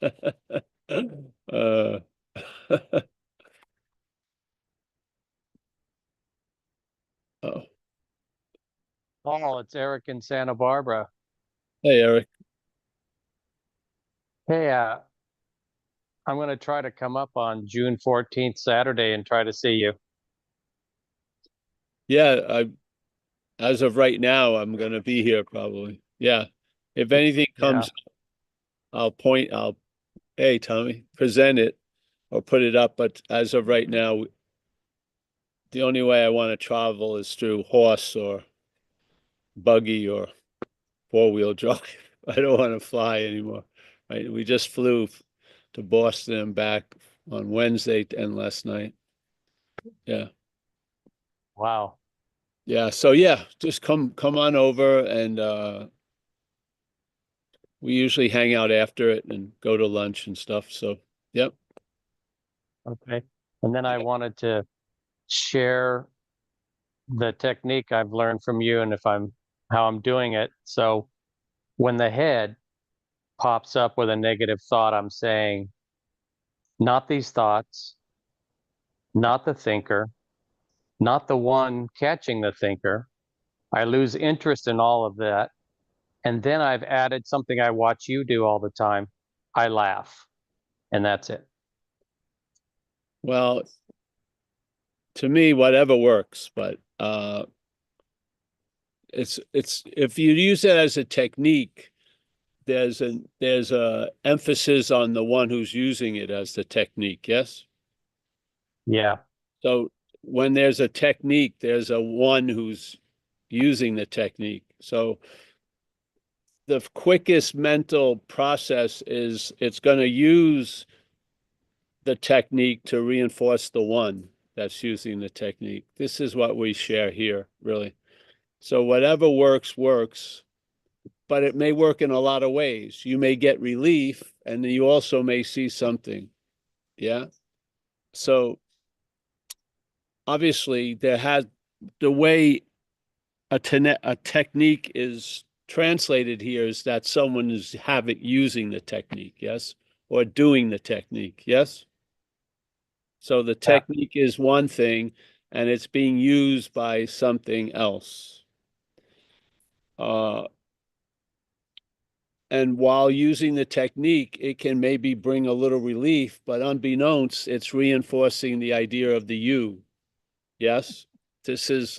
Uh, oh, Oh, it's Eric in Santa Barbara. hey, Eric. Hey, I'm going to try to come up on June 14th, Saturday, and try to see you. Yeah, as of right now, I'm gonna be here probably. Yeah. If anything Yeah. comes, hey, Tommy, present it or put it up. But as of right now, the only way I want to travel is through horse or buggy or four-wheel drive. I don't want to fly anymore. Right? We just flew to Boston and back on Wednesday and last night. Yeah. Wow. Yeah. So yeah, just come on over and we usually hang out after it and go to lunch and stuff. So yep. Okay. And then I wanted to share the technique I've learned from you and how I'm doing it. So when the head pops up with a negative thought, I'm saying, not these thoughts, not the thinker, not the one catching the thinker. I lose interest in all of that. And then I've added something I watch you do all the time. I laugh, and that's it. Well, to me, whatever works, but it's if you use it as a technique, there's a emphasis on the one who's using it as the technique, yes? Yeah. So when there's a technique, there's a one who's using the technique. So the quickest mental process is it's going to use the technique to reinforce the one that's using the technique. This is what we share here, really. So whatever works, works, but it may work in a lot of ways. You may get relief, and you also may see something. Yeah. So obviously, the way a technique is translated here is that someone is using the technique, yes, or doing the technique, yes. So the Yeah. technique is one thing, and it's being used by something else. Uh, and while using the technique, it can maybe bring a little relief, but unbeknownst, it's reinforcing the idea of the you. Yes,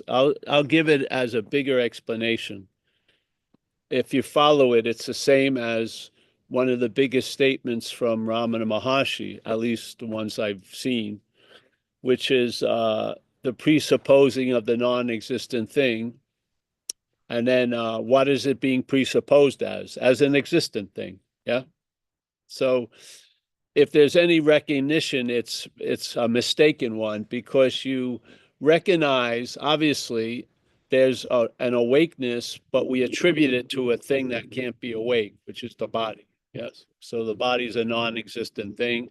I'll give it as a bigger explanation. If you follow it, it's the same as one of the biggest statements from Ramana Maharshi, at least the ones I've seen, which is the presupposing of the non-existent thing. And then what is it being presupposed as an existent thing? Yeah. So if there's any recognition, it's a mistaken one because you recognize, obviously, an awakeness, but we attribute it to a thing that can't be awake, which is the body. Yes. So the body is a non-existent thing.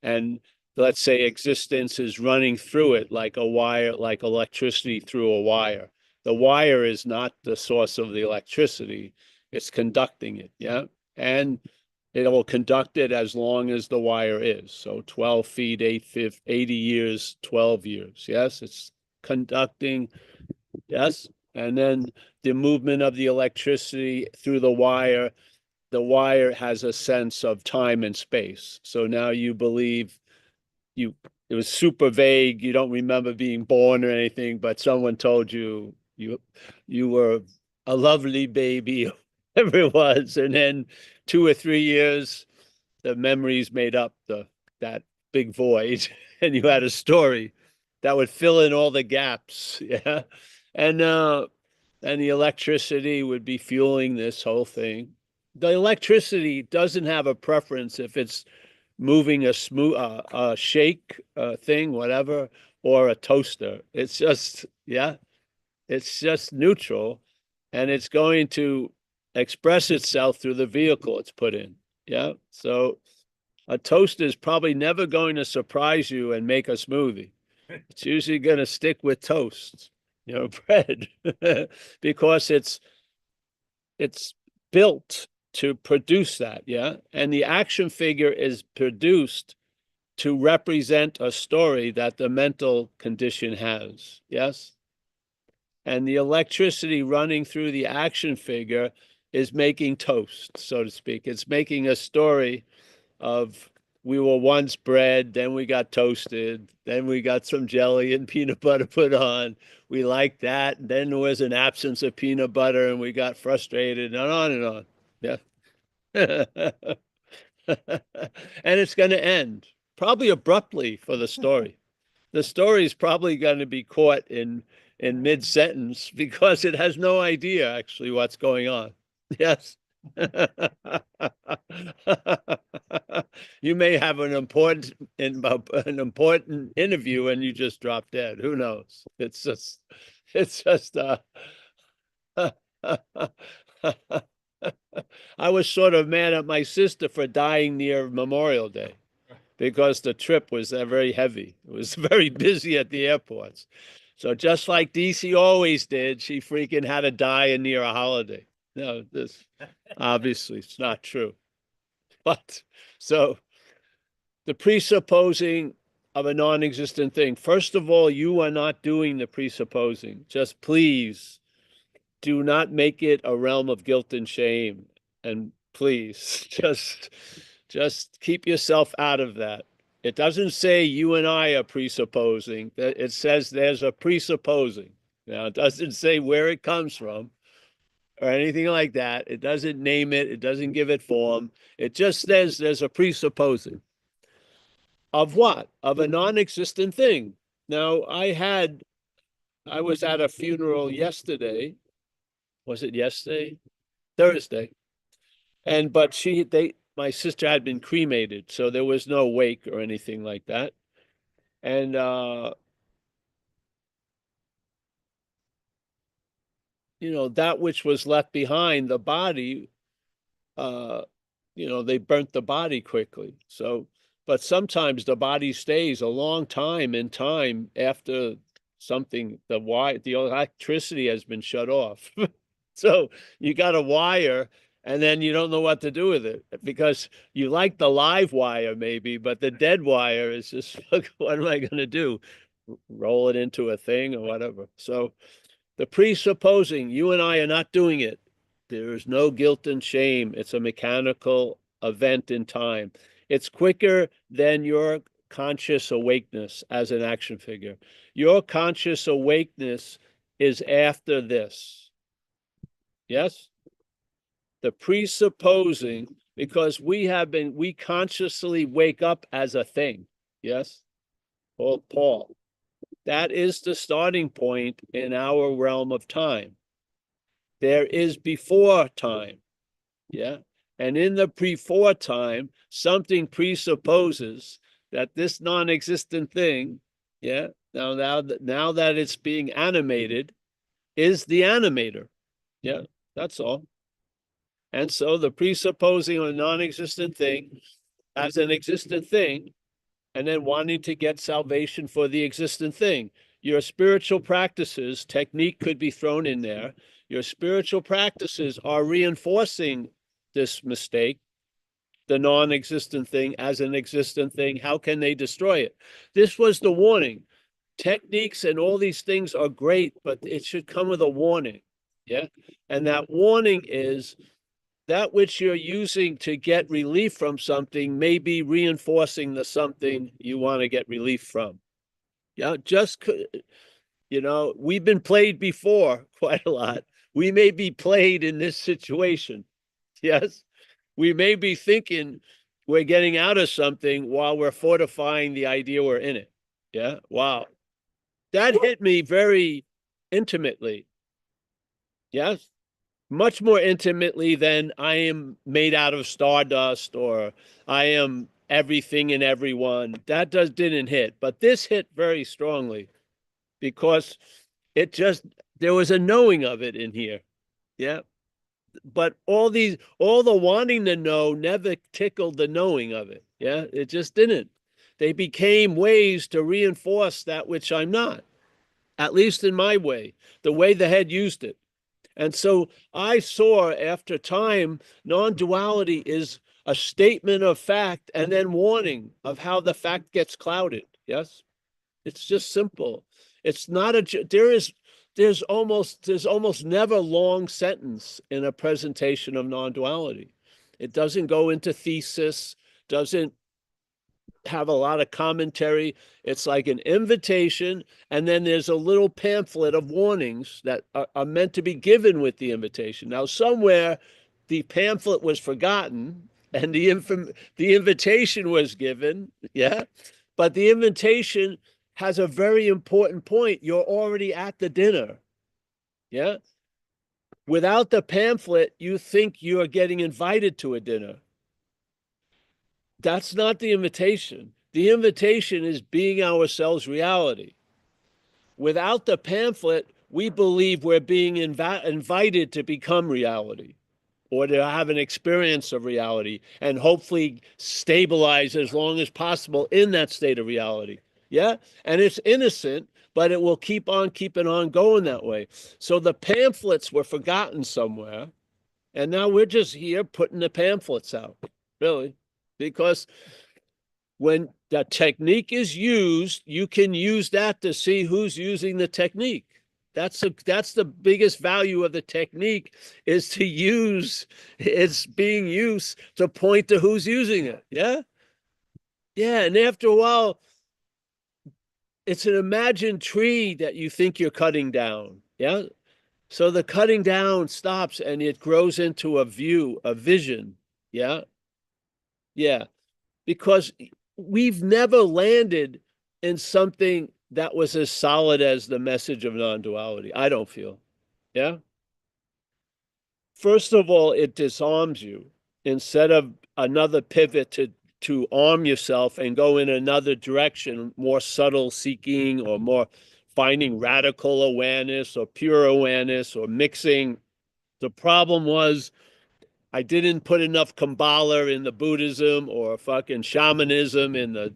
And let's say existence is running through it like a wire, like electricity through a wire. The wire is not the source of the electricity, it's conducting it. Yeah. And it will conduct it as long as the wire is. So 12 feet, 80 years, 12 years. Yes, it's conducting. Yes. And then the movement of the electricity through the wire has a sense of time and space. So now you believe you it was super vague. You don't remember being born or anything, but someone told you were a lovely baby, whatever it was, and then 2 or 3 years, the memories made up that big void, and you had a story that would fill in all the gaps. Yeah, and uh, and the electricity would be fueling this whole thing. The electricity doesn't have a preference if it's moving a shake thing, whatever, or a toaster. It's just, yeah, it's just neutral, and it's going to express itself through the vehicle it's put in. Yeah. So a toaster is probably never going to surprise you and make a smoothie. It's usually going to stick with toast, bread, because it's built to produce that, yeah? And the action figure is produced to represent a story that the mental condition has, yes? And the electricity running through the action figure is making toast, so to speak. It's making a story of we were once bread, then we got toasted, then we got some jelly and peanut butter put on. We liked that. And then there was an absence of peanut butter and we got frustrated and on and on. Yeah. And it's going to end probably abruptly for the story. The story is probably going to be caught in mid-sentence because it has no idea actually what's going on. Yes. You may have an important interview and you just drop dead. Who knows? It's just I was sort of mad at my sister for dying near Memorial Day because the trip was very heavy. It was very busy at the airports. So just like DC always did, she freaking had to die near a holiday. No, this obviously it's not true. But so the presupposing of a non-existent thing. First of all, you are not doing the presupposing. Just please do not make it a realm of guilt and shame. And please just keep yourself out of that. It doesn't say you and I are presupposing. It says there's a presupposing. Now, it doesn't say where it comes from or anything like that. It doesn't name it. It doesn't give it form. It just says there's a presupposing. Of what? Of a non-existent thing. Now, I was at a funeral yesterday. Was it yesterday? Thursday. But my sister had been cremated, so there was no wake or anything like that. And that which was left behind, the body, they burnt the body quickly. So, but sometimes the body stays a long time in time after the electricity has been shut off. So you got a wire and then you don't know what to do with it because you like the live wire maybe, but the dead wire is just, what am I going to do? Roll it into a thing or whatever. So the presupposing, you and I are not doing it. There is no guilt and shame. It's a mechanical event in time. It's quicker than your conscious awakeness as an action figure. Your conscious awakeness is after this. Yes? The presupposing, because we consciously wake up as a thing. Yes? Paul. That is the starting point in our realm of time. There is before time. Yeah. And in the before time, something presupposes that this non-existent thing, yeah, now that it's being animated, is the animator. Yeah, that's all. And so the presupposing of a non-existent thing as an existent thing, and then wanting to get salvation for the existent thing. Your spiritual practices, technique could be thrown in there. Your spiritual practices are reinforcing this mistake, the non-existent thing as an existent thing. How can they destroy it? This was the warning. Techniques and all these things are great, but it should come with a warning. Yeah. And that warning is that which you're using to get relief from something may be reinforcing the something you want to get relief from. Yeah, we've been played before quite a lot. We may be played in this situation. Yes, we may be thinking we're getting out of something while we're fortifying the idea we're in it. Yeah, wow. That hit me very intimately. Yes. Much more intimately than I am made out of stardust or I am everything and everyone. That didn't hit, but this hit very strongly because there was a knowing of it in here. Yeah. But all the wanting to know never tickled the knowing of it. Yeah. It just didn't. They became ways to reinforce that which I'm not, at least in my way, the way the head used it. And so I saw after time, non-duality is a statement of fact and then warning of how the fact gets clouded. Yes. It's just simple. It's not a, there's almost never long sentence in a presentation of non-duality. It doesn't go into thesis, doesn't have a lot of commentary. It's like an invitation, and then there's a little pamphlet of warnings that are meant to be given with the invitation. Now, somewhere the pamphlet was forgotten and the invitation was given, yeah, but the invitation has a very important point. You're already at the dinner, yeah. Without the pamphlet, you think you are getting invited to a dinner. That's not the invitation. The invitation is being ourselves reality. Without the pamphlet, we believe we're being invited to become reality or to have an experience of reality and hopefully stabilize as long as possible in that state of reality. Yeah. And it's innocent, but it will keep on keeping on going that way. So the pamphlets were forgotten somewhere. And now we're just here putting the pamphlets out, really, because when the technique is used, you can use that to see who's using the technique. That's the biggest value of the technique, is to use, it's being used to point to who's using it. Yeah. Yeah. And after a while, it's an imagined tree that you think you're cutting down. Yeah. So the cutting down stops and it grows into a view, a vision. Yeah. Yeah. Because we've never landed in something that was as solid as the message of non-duality, I don't feel. Yeah. First of all, it disarms you instead of another pivot to arm yourself and go in another direction, more subtle seeking or more finding radical awareness or pure awareness or mixing. The problem was I didn't put enough Kabbalah in the Buddhism or fucking shamanism in the,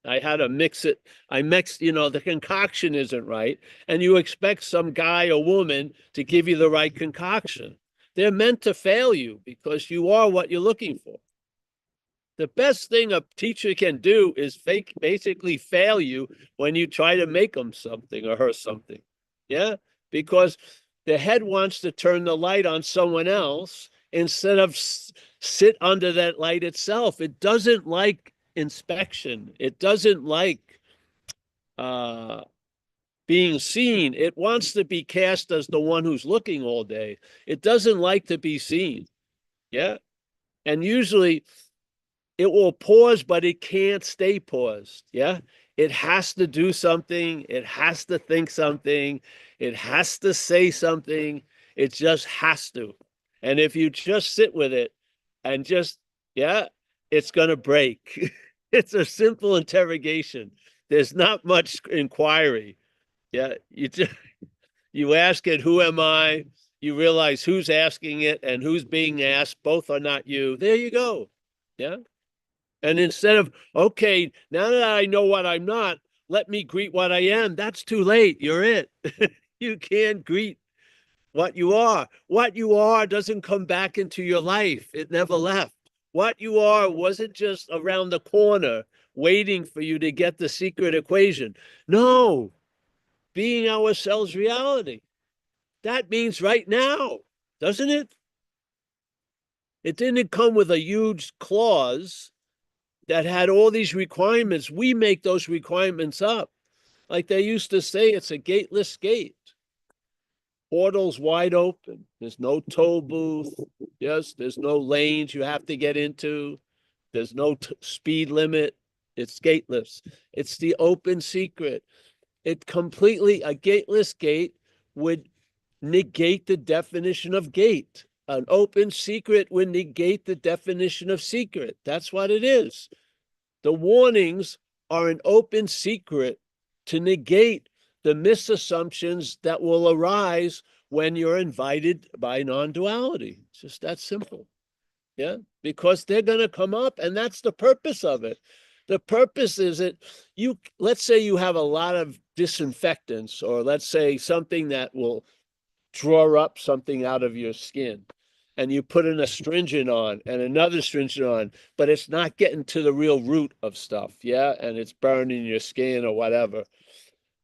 I had to mix it. I mixed, the concoction isn't right. And you expect some guy or woman to give you the right concoction. They're meant to fail you because you are what you're looking for. The best thing a teacher can do is basically fail you when you try to make them something or her something. Yeah. Because the head wants to turn the light on someone else instead of sit under that light itself. It doesn't like inspection. It doesn't like being seen. It wants to be cast as the one who's looking all day. It doesn't like to be seen. Yeah. And usually it will pause, but it can't stay paused. Yeah. It has to do something. It has to think something. It has to say something. It just has to. And if you just sit with it and just, yeah, it's going to break. It's a simple interrogation. There's not much inquiry. Yeah. You ask it, who am I? You realize who's asking it and who's being asked. Both are not you. There you go. Yeah. And instead of, okay, now that I know what I'm not, let me greet what I am. That's too late. You're it. You can't greet what you are. What you are doesn't come back into your life. It never left. What you are wasn't just around the corner waiting for you to get the secret equation. No, being ourselves reality. That means right now, doesn't it? It didn't come with a huge clause that had all these requirements. We make those requirements up. Like they used to say, it's a gateless gate. Portals wide open. There's no toll booth. Yes, there's no lanes you have to get into. There's no speed limit. It's gateless. It's the open secret. It completely, a gateless gate would negate the definition of gate. An open secret would negate the definition of secret. That's what it is. The warnings are an open secret to negate the misassumptions that will arise when you're invited by non-duality. It's just that simple. Yeah, because they're going to come up, and that's the purpose of it. The purpose is that let's say you have a lot of disinfectants, or let's say something that will draw up something out of your skin. And you put an astringent on and another astringent on, but it's not getting to the real root of stuff, yeah? And it's burning your skin or whatever.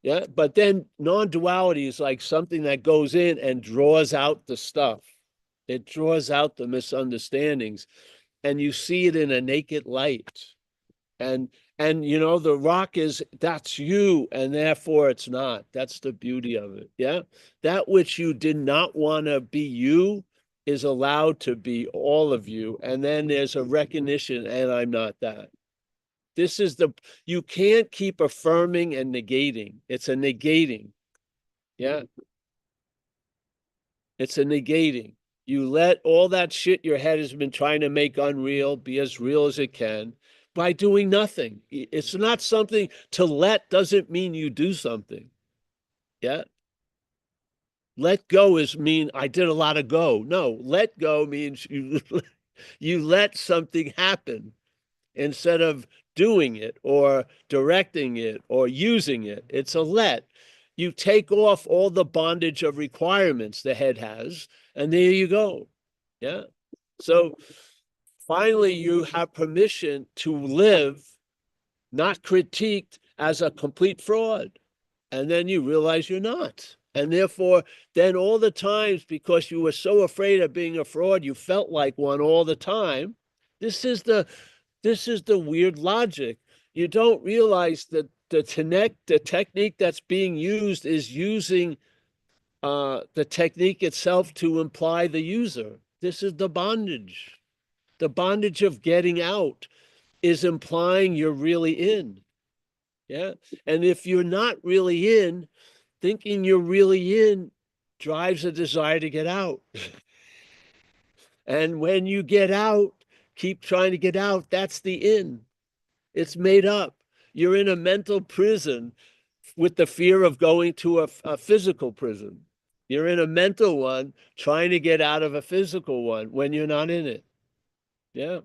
Yeah, but then non-duality is like something that goes in and draws out the stuff. It draws out the misunderstandings, and you see it in a naked light. And you know, the rock is that's you, and therefore it's not. That's the beauty of it. Yeah. That which you did not want to be you is allowed to be all of you. And then there's a recognition, and I'm not that. This is the you can't keep affirming and negating. It's a negating. Yeah. It's a negating. You let all that shit your head has been trying to make unreal be as real as it can by doing nothing. It's not something to let doesn't mean you do something. Yeah. Let go is mean I did a lot of go. No, let go means you let something happen instead of doing it or directing it or using it. It's a let. You take off all the bondage of requirements the head has, and there you go. Yeah. So finally, you have permission to live, not critiqued as a complete fraud. And then you realize you're not. And therefore, then all the times, because you were so afraid of being a fraud, you felt like one all the time. This is the weird logic. You don't realize that the technique that's being used is using the technique itself to imply the user. This is the bondage. The bondage of getting out is implying you're really in. Yeah. And if you're not really in, thinking you're really in drives a desire to get out. And when you get out, keep trying to get out. That's the in. It's made up. You're in a mental prison with the fear of going to a physical prison. You're in a mental one trying to get out of a physical one when you're not in it. Yeah.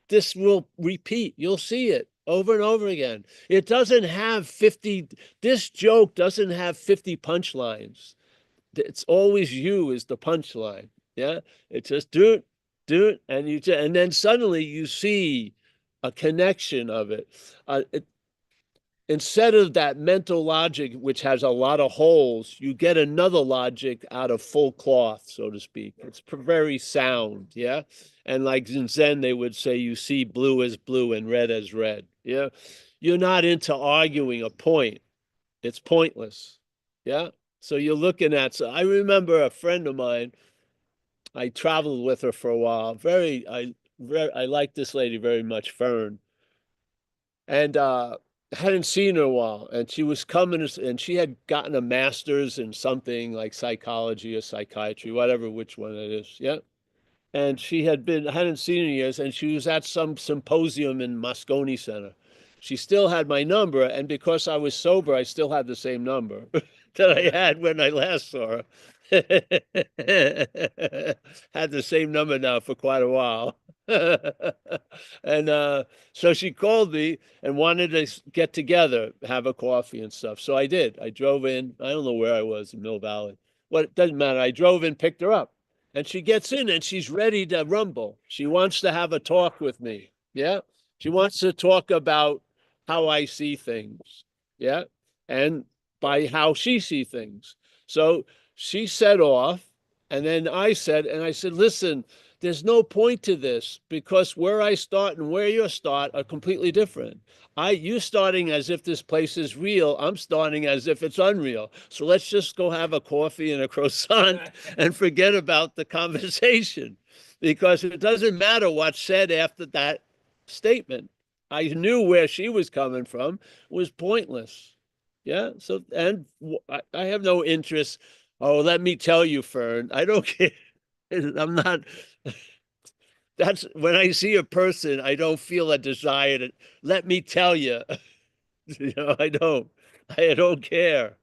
This will repeat. You'll see it over and over again. It doesn't have 50, this joke doesn't have 50 punchlines. It's always you is the punchline. Yeah. It's just do it. And then suddenly you see a connection of it. Instead of that mental logic, which has a lot of holes, you get another logic out of full cloth, so to speak. It's very sound, yeah? And like in Zen, they would say, you see blue as blue and red as red, yeah? You're not into arguing a point. It's pointless, yeah? So you're looking at, so I remember a friend of mine, I traveled with her for a while. I like this lady very much, Fern. And hadn't seen her in a while, and she was coming, and she had gotten a master's in something like psychology or psychiatry, whatever, which one it is. Yeah. And she hadn't seen her in years, and she was at some symposium in Moscone Center. She still had my number, and because I was sober, I still had the same number that I had when I last saw her. Had the same number now for quite a while. And so she called me and wanted to get together, have a coffee and stuff. So I did. I drove in. I don't know where I was in Mill Valley. Well, it doesn't matter. I drove in, picked her up. And she gets in and she's ready to rumble. She wants to have a talk with me. Yeah. She wants to talk about how I see things. Yeah. And by how she sees things. So she set off. And then I said, listen, there's no point to this because where I start and where you start are completely different. You starting as if this place is real. I'm starting as if it's unreal. So let's just go have a coffee and a croissant and forget about the conversation because it doesn't matter what's said after that statement. I knew where she was coming from was pointless. Yeah. So, and I have no interest. Oh, let me tell you, Fern, I don't care. I'm not, that's when I see a person, I don't feel a desire to let me tell you. I don't care.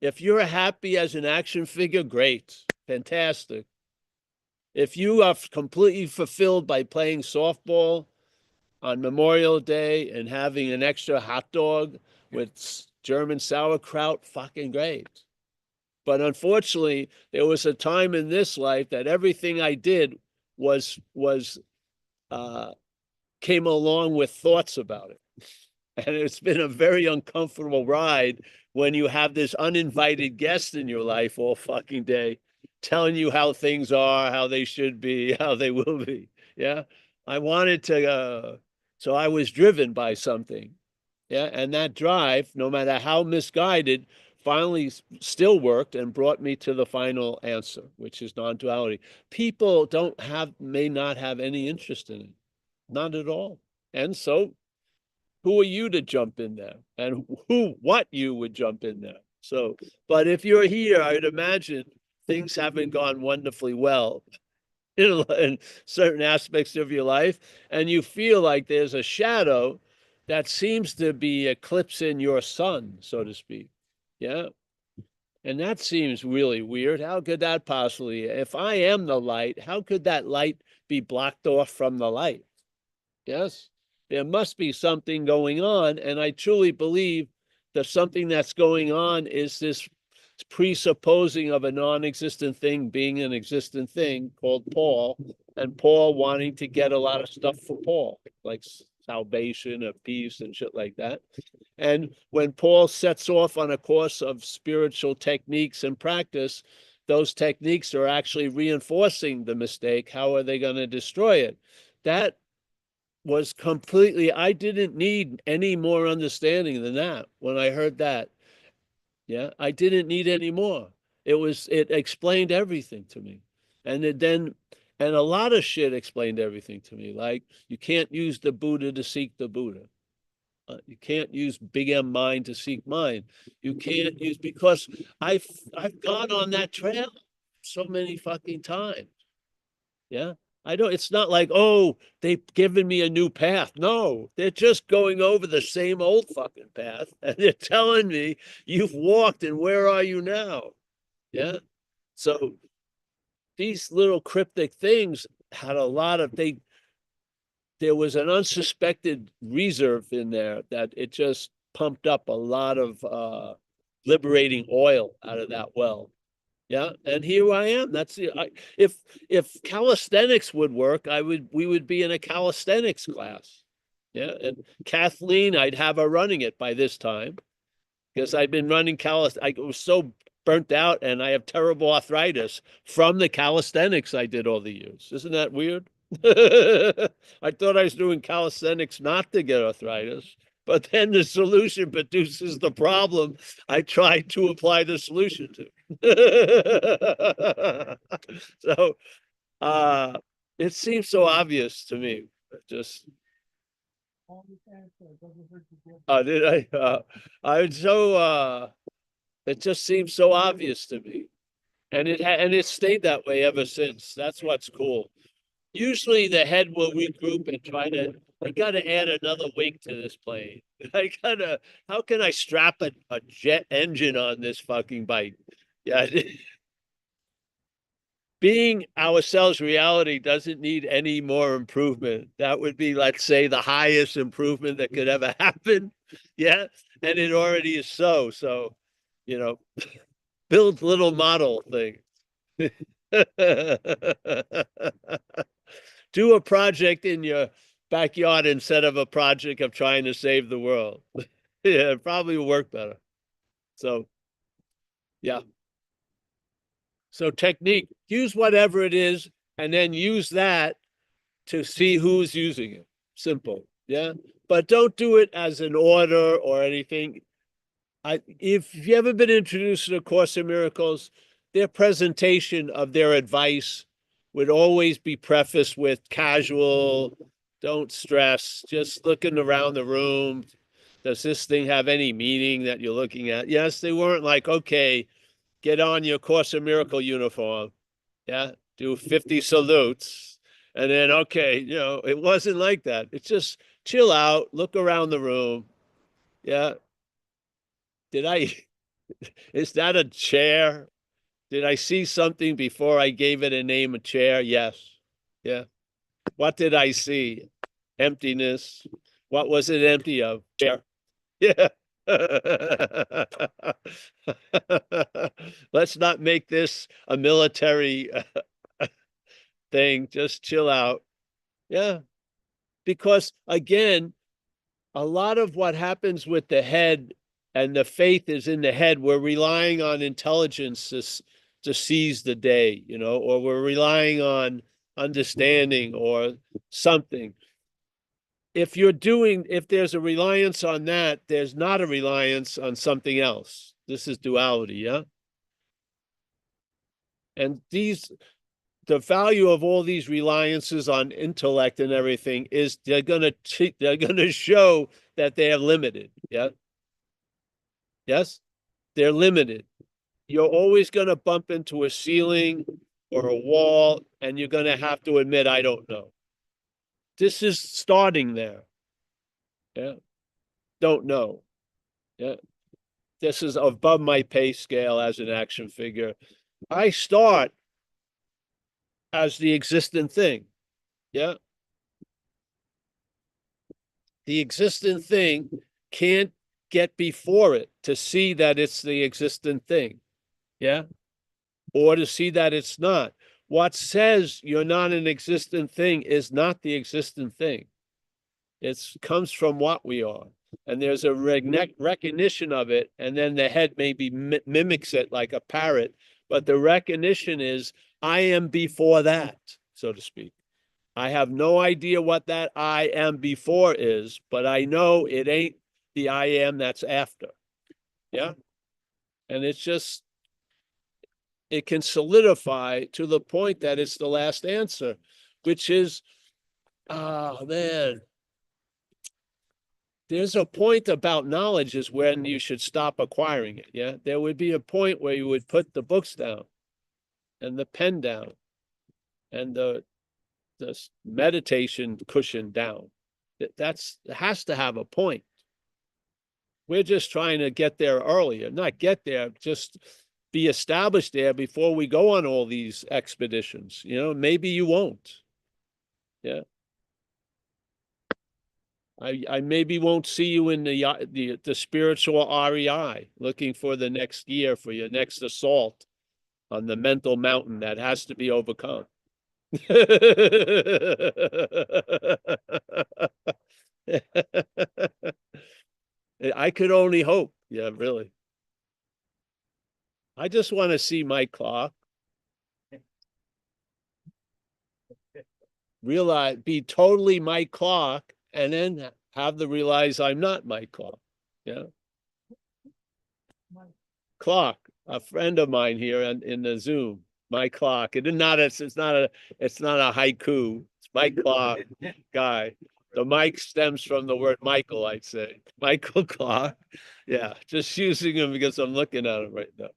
If you're happy as an action figure, great, fantastic. If you are completely fulfilled by playing softball on Memorial Day and having an extra hot dog with German sauerkraut, fucking great. But unfortunately, there was a time in this life that everything I did was came along with thoughts about it. And it's been a very uncomfortable ride when you have this uninvited guest in your life all fucking day telling you how things are, how they should be, how they will be. Yeah. I wanted to, so I was driven by something. Yeah. And that drive, no matter how misguided, finally still worked and brought me to the final answer, which is non-duality. People may not have any interest in it. Not at all. And so who are you to jump in there? And what you would jump in there? So, but if you're here, I'd imagine things haven't gone wonderfully well in certain aspects of your life, and you feel like there's a shadow that seems to be eclipsing your sun, so to speak. Yeah. And that seems really weird. How could that possibly, if I am the light, how could that light be blocked off from the light? Yes, there must be something going on. And I truly believe that something that's going on is this presupposing of a non-existent thing being an existent thing called Paul, and Paul wanting to get a lot of stuff for Paul, like salvation or peace and shit like that. And when Paul sets off on a course of spiritual techniques and practice, those techniques are actually reinforcing the mistake. How are they going to destroy it? That was completely, I didn't need any more understanding than that when I heard that. Yeah, I didn't need any more. It explained everything to me. And and a lot of shit explained everything to me. Like, you can't use the Buddha to seek the Buddha. You can't use big M mind to seek mind. You can't use, because I've gone on that trail so many fucking times. Yeah. I don't, it's not like, oh, they've given me a new path. No, they're just going over the same old fucking path. And they're telling me you've walked and where are you now? Yeah. So these little cryptic things had a lot of, there was an unsuspected reserve in there that it just pumped up a lot of liberating oil out of that well. Yeah, and here I am. That's the if calisthenics would work, we would be in a calisthenics class. Yeah, and Kathleen, I'd have her running it by this time because I've been running I was so burnt out, and I have terrible arthritis from the calisthenics I did all the years. Isn't that weird? I thought I was doing calisthenics not to get arthritis, but then the solution produces the problem I tried to apply the solution to. So it seems so obvious to me. Just did I so it just seems so obvious to me. And it stayed that way ever since. That's what's cool. Usually the head will regroup and I gotta add another wing to this plane. How can I strap a jet engine on this fucking bike? Yeah. Being ourselves reality doesn't need any more improvement. That would be, let's say, the highest improvement that could ever happen. Yeah. And it already is so. So, build little model thing. Do a project in your backyard instead of a project of trying to save the world. Yeah, it probably will work better. So, yeah. So technique, use whatever it is, and then use that to see who's using it. Simple. Yeah. But don't do it as an order or anything. If you ever been introduced to the Course in Miracles, their presentation of their advice would always be prefaced with casual, don't stress, just looking around the room. Does this thing have any meaning that you're looking at? Yes, they weren't like, okay, get on your Course in Miracle uniform. Yeah, do 50 salutes. And then, okay, it wasn't like that. It's just chill out, look around the room. Yeah. Is that a chair? Did I see something before I gave it a name, a chair? Yes. Yeah. What did I see? Emptiness. What was it empty of? Chair. Yeah. Let's not make this a military thing. Just chill out. Yeah. Because again, a lot of what happens with the head and the faith is in the head. We're relying on intelligence to seize the day, or we're relying on understanding or something. If there's a reliance on that, there's not a reliance on something else. This is duality, yeah? And the value of all these reliances on intellect and everything is they're gonna show that they are limited. Yeah. Yes, they're limited. You're always gonna bump into a ceiling or a wall, and you're gonna have to admit, I don't know. This is starting there. Yeah. Don't know. Yeah. This is above my pay scale as an action figure. I start as the existent thing. Yeah. The existent thing can't get before it to see that it's the existent thing. Yeah. Or to see that it's not. What says you're not an existent thing is not the existent thing. It comes from what we are. And there's a recognition of it. And then the head maybe mimics it like a parrot. But the recognition is, I am before that, so to speak. I have no idea what that I am before is, but I know it ain't the I am that's after. Yeah. And it can solidify to the point that it's the last answer, which is, oh man, there's a point about knowledge is when you should stop acquiring it. Yeah. There would be a point where you would put the books down and the pen down and the meditation cushion down. It has to have a point. We're just trying to get there earlier, not get there, just be established there before we go on all these expeditions. Maybe you won't. Yeah. I maybe won't see you in the spiritual REI looking for the next year for your next assault on the mental mountain that has to be overcome. I could only hope. Yeah, really. I just want to see my clock. Be totally my clock, and then have to realize I'm not my clock. Yeah. Clock, a friend of mine here in the Zoom, my clock. It's not a haiku. It's my clock guy. The Mike stems from the word Michael, I'd say. Michael Clock. Yeah, just using him because I'm looking at him right now.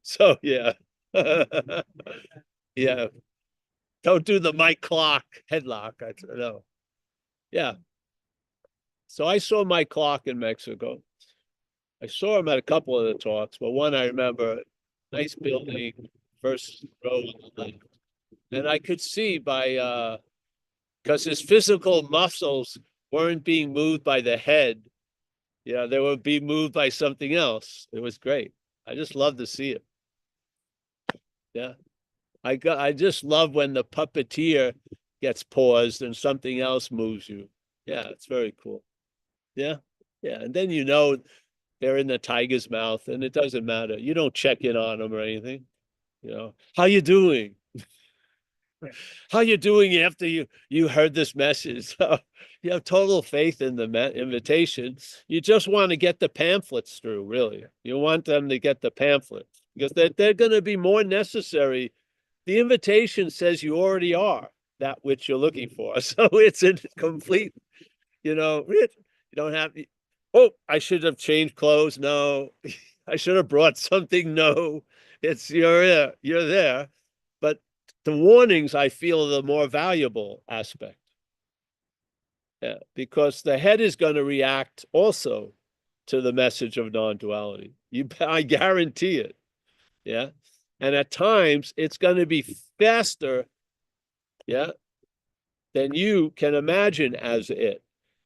So yeah. Yeah. Don't do the Mike Clock headlock. I don't know. Yeah. So I saw Mike Clock in Mexico. I saw him at a couple of the talks, but one I remember, nice building, first row on the left. And I could see because his physical muscles weren't being moved by the head. Yeah, they were being moved by something else. It was great. I just love to see it. Yeah. I just love when the puppeteer gets paused and something else moves you. Yeah, it's very cool. Yeah. Yeah. And then they're in the tiger's mouth and it doesn't matter. You don't check in on them or anything. How you doing? How you doing after you heard this message? So you have total faith in the invitation. You just want to get the pamphlets through, really. You want them to get the pamphlet because they're going to be more necessary. The invitation says you already are that which you're looking for. So it's a complete, you don't have, I should have changed clothes. No, I should have brought something. No, you're there. But the warnings, I feel, are the more valuable aspect. Yeah, because the head is going to react also to the message of non-duality. I guarantee it. Yeah. And at times it's going to be faster, yeah, than you can imagine as it.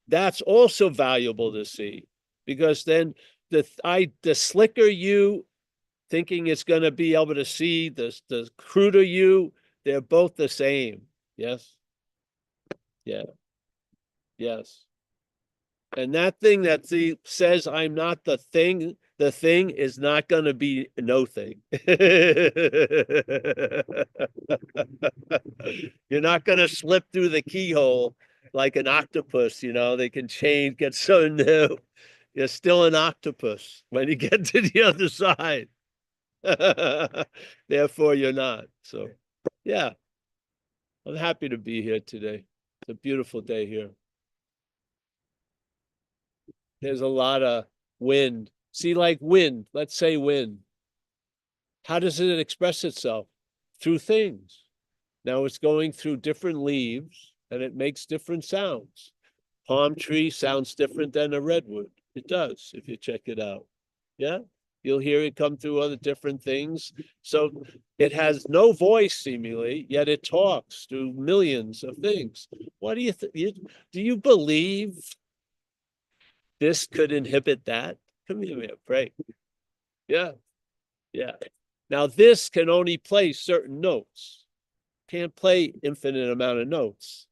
That's also valuable to see because then the slicker you thinking it's going to be able to see the cruder you, they're both the same. Yes. Yeah. Yes. And that thing that says I'm not the thing is not going to be no thing. You're not going to slip through the keyhole like an octopus, they can change, get so new. You're still an octopus when you get to the other side. Therefore, you're not. So, yeah, I'm happy to be here today. It's a beautiful day here. There's a lot of wind. See, like wind, let's say wind. How does it express itself? Through things. Now it's going through different leaves and it makes different sounds. Palm tree sounds different than a redwood. It does, if you check it out. Yeah, you'll hear it come through other different things. So it has no voice seemingly, yet it talks through millions of things. What do you think? Do you believe this could inhibit that? Come here, man, break. Yeah, yeah. Now this can only play certain notes. Can't play infinite amount of notes.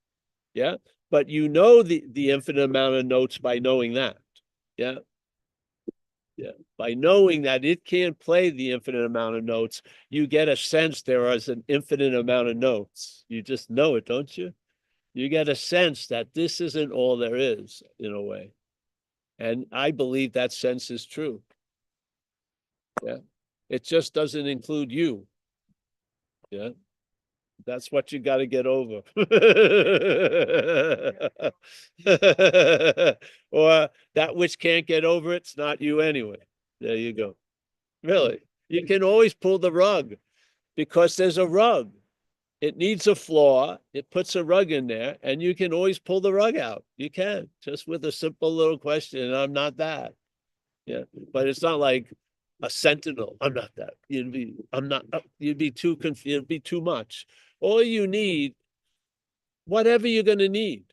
Yeah, but you know the infinite amount of notes by knowing that. Yeah. Yeah. By knowing that it can't play the infinite amount of notes, you get a sense there is an infinite amount of notes. You just know it, don't you? You get a sense that this isn't all there is, in a way. And I believe that sense is true. Yeah. It just doesn't include you. Yeah. That's what you got to get over. Or that which can't get over it's not you anyway. There you go. Really. You can always pull the rug because there's a rug. It needs a flaw. It puts a rug in there and you can always pull the rug out. You can just with a simple little question. I'm not that. Yeah. But it's not like a sentinel. I'm not that. You'd be too confused. It'd be too much. All you need, whatever you're going to need.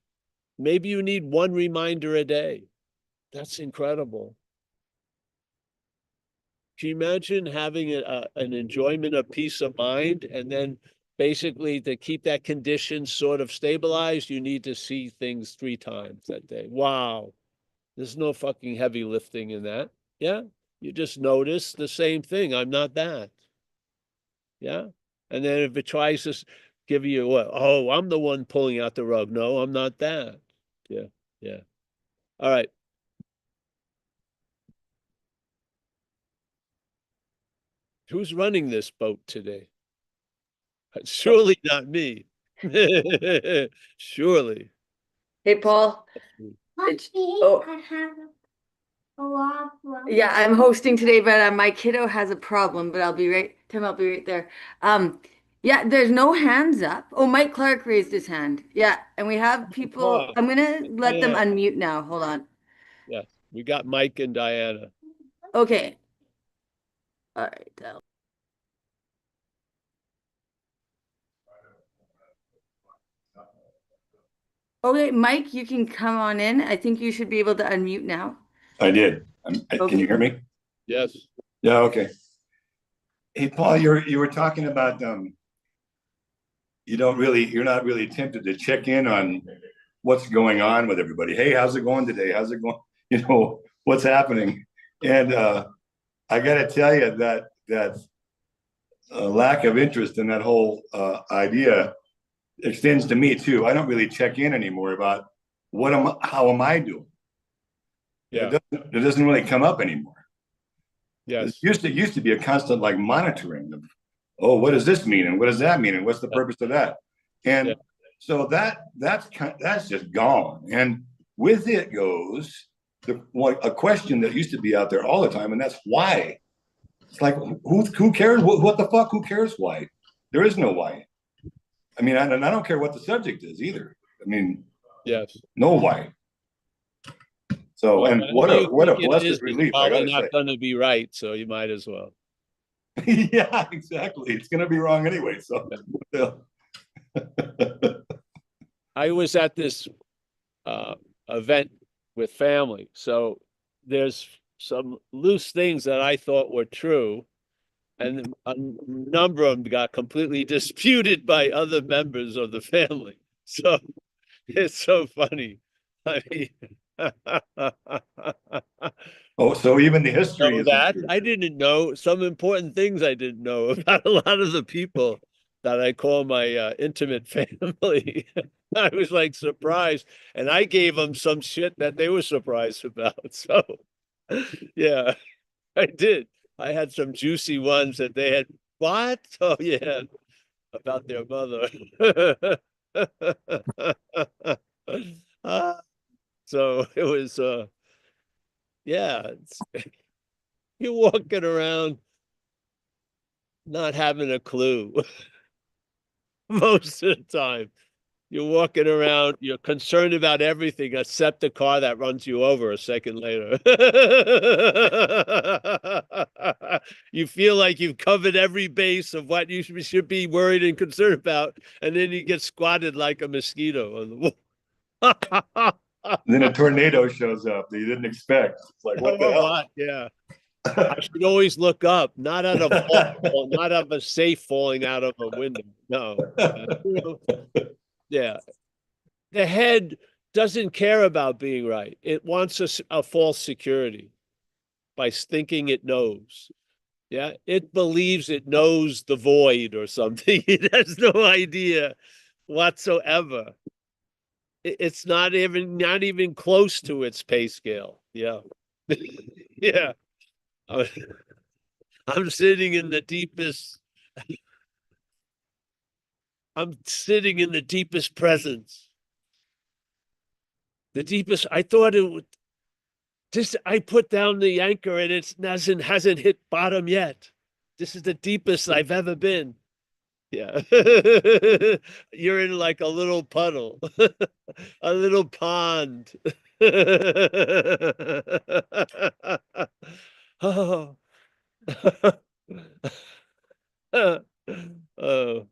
Maybe you need one reminder a day. That's incredible. Can you imagine having an enjoyment of peace of mind and then basically to keep that condition sort of stabilized, you need to see things 3 times that day. Wow. There's no fucking heavy lifting in that. Yeah. You just notice the same thing. I'm not that. Yeah. And then if it tries to give you what, oh, I'm the one pulling out the rug. No, I'm not that. Yeah. Yeah. All right. Who's running this boat today? Surely not me. Surely. Hey, Paul. Yeah, I'm hosting today, but my kiddo has a problem, but I'll be right, Tim, I'll be right there. Yeah, there's no hands up. Oh, Mike Clark raised his hand. Yeah, and we have people, I'm gonna let them unmute now. Hold on. Yeah, we got Mike and Diana. Okay. All right. Okay, Mike, you can come on in. I think you should be able to unmute now. I did. Can you hear me? Yes. Yeah. Okay. Hey, Paul, you were talking about you're not really tempted to check in on what's going on with everybody. Hey, how's it going today? How's it going? What's happening? And I got to tell you that lack of interest in that whole idea extends to me too. I don't really check in anymore about how am I doing? Yeah. It doesn't really come up anymore. Yes. It used to be a constant like monitoring of, oh, what does this mean? And what does that mean? And what's the purpose of that? And so that's just gone. And with it goes a question that used to be out there all the time, and that's why. It's like, who cares? What the fuck? Who cares why? There is no why. I mean, I don't care what the subject is either. I mean, yes, no why. So, and what a blessed relief. Probably not going to be right, so you might as well. Yeah, exactly. It's going to be wrong anyway. So, I was at this event with family. So there's some loose things that I thought were true, and a number of them got completely disputed by other members of the family. So it's so funny. I mean, Oh, so even the history know is that I didn't know some important things I didn't know about a lot of the people that I call my intimate family. I was like surprised, and I gave them some shit that they were surprised about. So, yeah, I did. I had some juicy ones that they had. What? Oh, yeah, about their mother. Ah, so it was, yeah, you're walking around not having a clue most of the time. You're walking around, you're concerned about everything except the car that runs you over a second later. You feel like you've covered every base of what you should be worried and concerned about, and then you get squatted like a mosquito on the wall. Then a tornado shows up that you didn't expect. It's like, what the Oh, hell? what? Yeah. I should always look up, not out of not out of a safe falling out of a window. No. Yeah. The head doesn't care about being right. It wants a false security by thinking it knows. Yeah. It believes it knows the void or something. It has no idea whatsoever. It's not even close to its pay scale. Yeah. Yeah. I'm sitting in the deepest. I'm sitting in the deepest presence. The deepest. I thought it would. Just I put down the anchor and it hasn't hit bottom yet. This is the deepest I've ever been. Yeah. You're in like a little puddle, a little pond. Oh. Oh.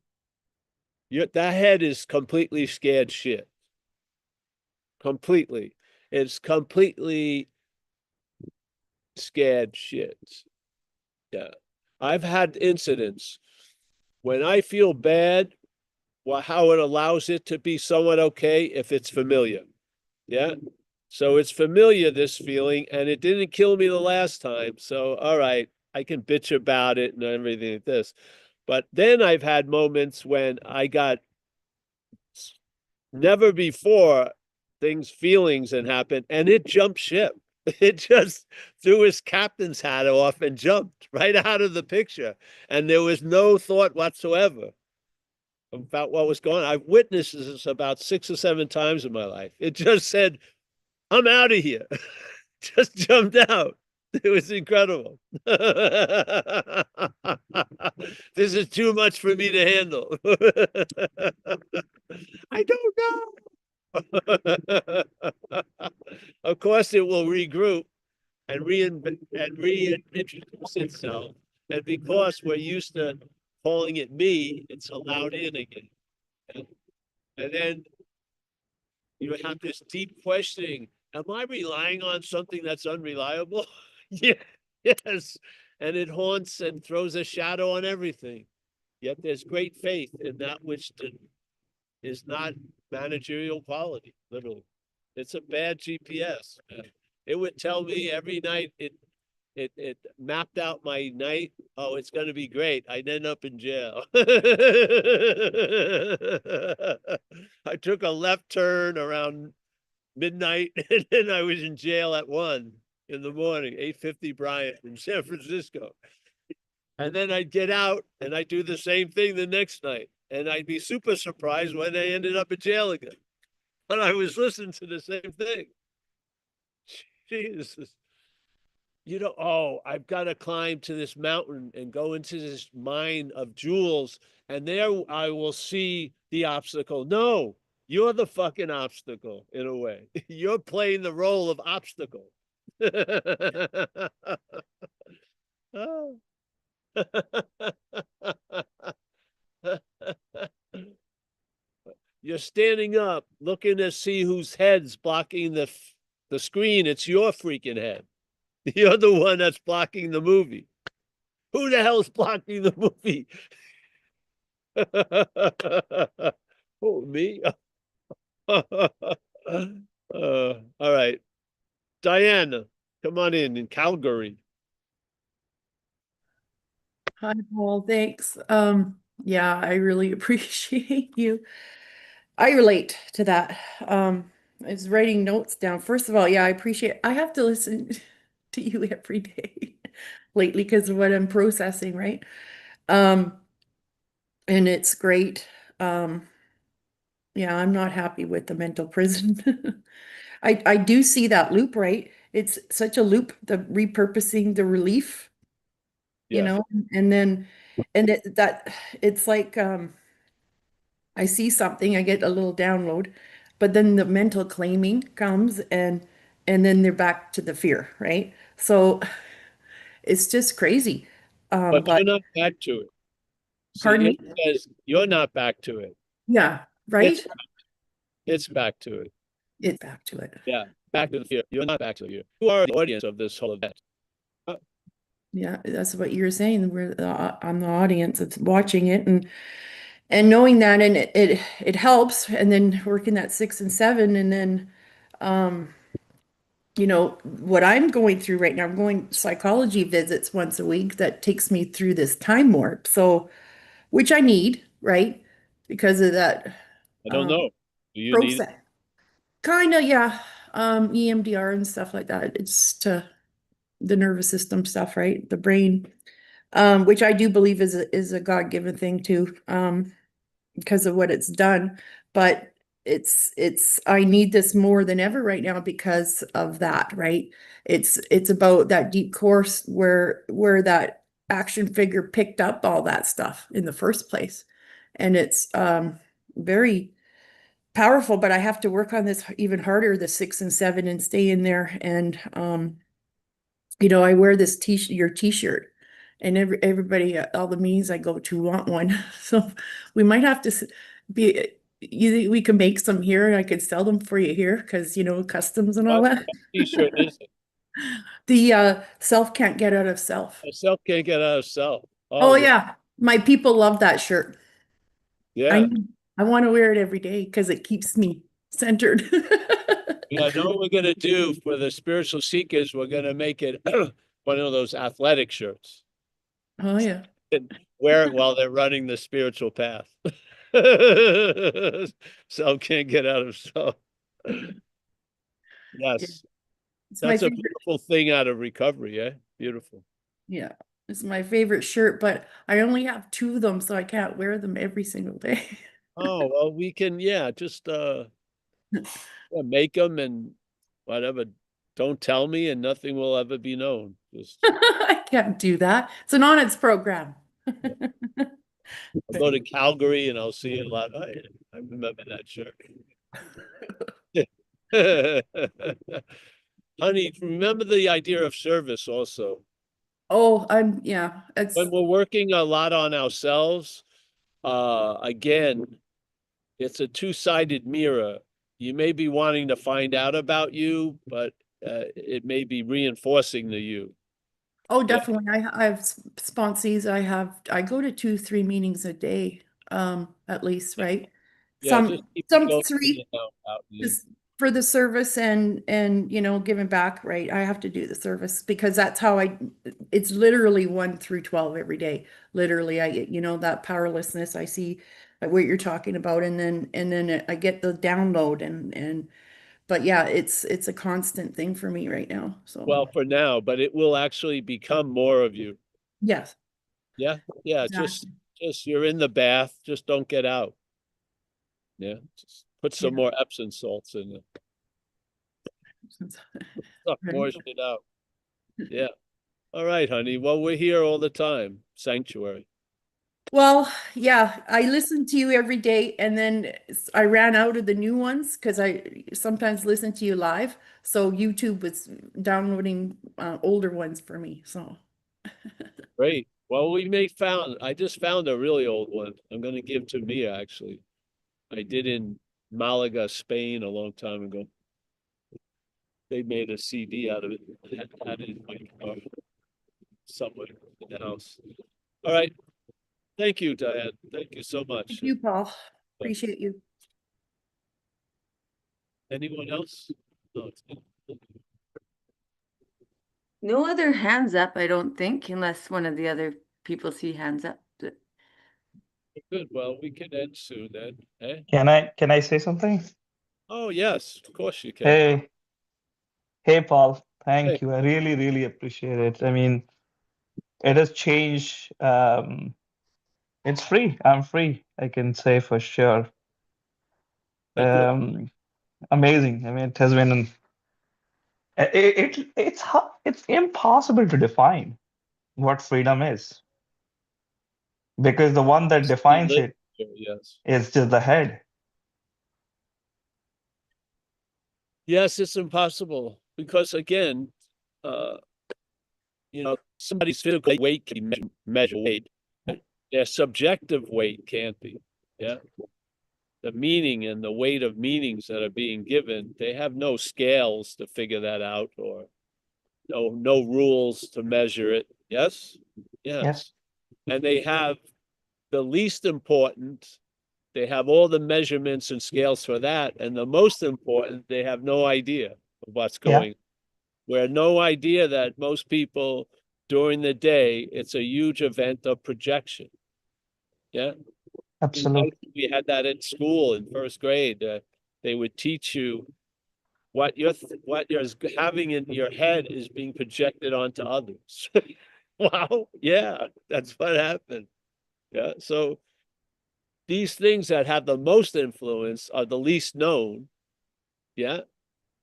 That head is completely scared shit. Completely. It's completely scared shit. Yeah. I've had incidents when I feel bad, well, how it allows it to be somewhat okay if it's familiar. Yeah. So it's familiar, this feeling, and it didn't kill me the last time. So, all right, I can bitch about it and everything like this. But then I've had moments when I got never before feelings and happened, and it jumped ship. It just threw his captain's hat off and jumped right out of the picture. And there was no thought whatsoever about what was going on. I've witnessed this about 6 or 7 times in my life. It just said, I'm out of here. Just jumped out. It was incredible. This is too much for me to handle. I don't know. Of course, it will regroup and reintroduce itself. And because we're used to calling it me, it's allowed in again. And then you have this deep questioning. Am I relying on something that's unreliable? Yeah, yes. And it haunts and throws a shadow on everything. Yet there's great faith in that which is not managerial quality, literally. It's a bad GPS. It would tell me every night it mapped out my night. Oh, it's gonna be great. I'd end up in jail. I took a left turn around midnight and then I was in jail at 1 in the morning, 850 Bryant in San Francisco. And then I'd get out and I'd do the same thing the next night. And I'd be super surprised when I ended up in jail again. But I was listening to the same thing. Jesus. Oh, I've got to climb to this mountain and go into this mine of jewels. And there I will see the obstacle. No, you're the fucking obstacle in a way. You're playing the role of obstacle. Oh. You're standing up, looking to see whose head's blocking the screen. It's your freaking head. You're the one that's blocking the movie. Who the hell's blocking the movie? Oh, me? All right. Diana, come on in Calgary. Hi, Paul. Thanks. Yeah, I really appreciate you. I relate to that. I was writing notes down. First of all, yeah, I have to listen to you every day lately because of what I'm processing, right? Um, and it's great. Um, yeah, I'm not happy with the mental prison. I do see that loop, right? It's such a loop, the repurposing the relief, you Yeah. know, and then that it's like I see something, I get a little download, but then the mental claiming comes and then they're back to the fear, right? So it's just crazy. But But you're not back to it. See, pardon it me? says you're not back to it. Yeah, right? It's back to it. It's back to it. Yeah. Back to the fear. You're not back to the fear. You are the audience of this whole event. Yeah, that's what you're saying. I'm the audience that's watching it and knowing that and it helps and then working that 6 and 7 and then you know what I'm going through right now, I'm going psychology visits once a week that takes me through this time warp. So which I need, right? Because of that I don't know. Do you need it? process. Kind of, yeah. EMDR and stuff like that. It's to the nervous system stuff, right? The brain, which I do believe is a God-given thing too, because of what it's done. But it's I need this more than ever right now because of that, right? It's about that deep course where that action figure picked up all that stuff in the first place. And it's very powerful, but I have to work on this even harder, the 6 and 7 and stay in there. And you know, I wear this your t-shirt and everybody, all the meetings I go to want one. So we might have to be, we can make some here and I could sell them for you here because, you know, customs and all that. What t-shirt is it? The self can't get out of self. Self can't get out of self. Oh Oh, yeah, my people love that shirt. yeah. I want to wear it every day because it keeps me centered. Yeah, I know what we're gonna do for the spiritual seekers. We're gonna make it one of those athletic shirts Oh yeah. and wear it while they're running the spiritual path. Self can't get out of self. Yes, It's my that's a favorite. beautiful thing out of recovery, eh? Beautiful. Yeah, it's my favorite shirt, but I only have 2 of them, so I can't wear them every single day. Oh, well, we can, yeah, just yeah, make them and whatever. Don't tell me, and nothing will ever be known. Just I can't do that. It's an Onyx program. I'll go to Calgary and I'll see you a lot. I remember that shirt. Honey, remember the idea of service also. Oh, yeah, When we're working a lot on ourselves, again, it's a two-sided mirror. You may be wanting to find out about you, but it may be reinforcing the you. oh, definitely. I have sponsees. I go to 2, 3 meetings a day, at least, right? Yeah, just keep it Some going 3 in and out and in. just for the service and you know, giving back, right? I have to do the service because that's how it's literally 1 through 12 every day. Literally, you know, that powerlessness I see what you're talking about, and then I get the download but yeah, it's a constant thing for me right now. So Well, for now, but it will actually become more of you. yes, Yeah, yeah, exactly. just you're in the bath, just don't get out. Yeah, just put some Yeah. more Epsom salts in it. Suck Right. more shit out. Yeah. All right, honey. Well, we're here all the time. Sanctuary. Well, yeah, I listen to you every day and then I ran out of the new ones because I sometimes listen to you live. So YouTube was downloading older ones for me. So Great. Well, I just found a really old one. I'm going to give to Mia, actually. I did in Malaga, Spain a long time ago. they made a CD out of it, and had it in my car somewhere in the house. All right. Thank you, Diane. Thank you so much. Thank you, Paul. Appreciate you. Anyone else? No, it's good. No other hands up, I don't think, unless one of the other people see hands up. Good. Well, we can end soon then. Eh? Can I say something? Oh, yes, of course you can. Hey, Paul. Hey. Thank you. I really, really appreciate it. I mean, it has changed. It's free. I'm free, I can say for sure. Good. Amazing. I mean, it has been it's impossible to define what freedom is because the one that We defines live it here, yes. is just the head. Yes, it's impossible because again, you know, somebody's physical weight can measure weight, but their subjective weight can't be. Yeah. The meaning and the weight of meanings that are being given, they have no scales to figure that out or no rules to measure it. Yes? Yes. And they have the least important, they have all the measurements and scales for that. And the most important, they have no idea of what's going on. Where no idea that most people during the day, it's a huge event of projection. Yeah. Absolutely. We had that in school in first grade. They would teach you what you're having in your head is being projected onto others. Wow. Yeah, that's what happened. Yeah. So these things that have the most influence are the least known. Yeah.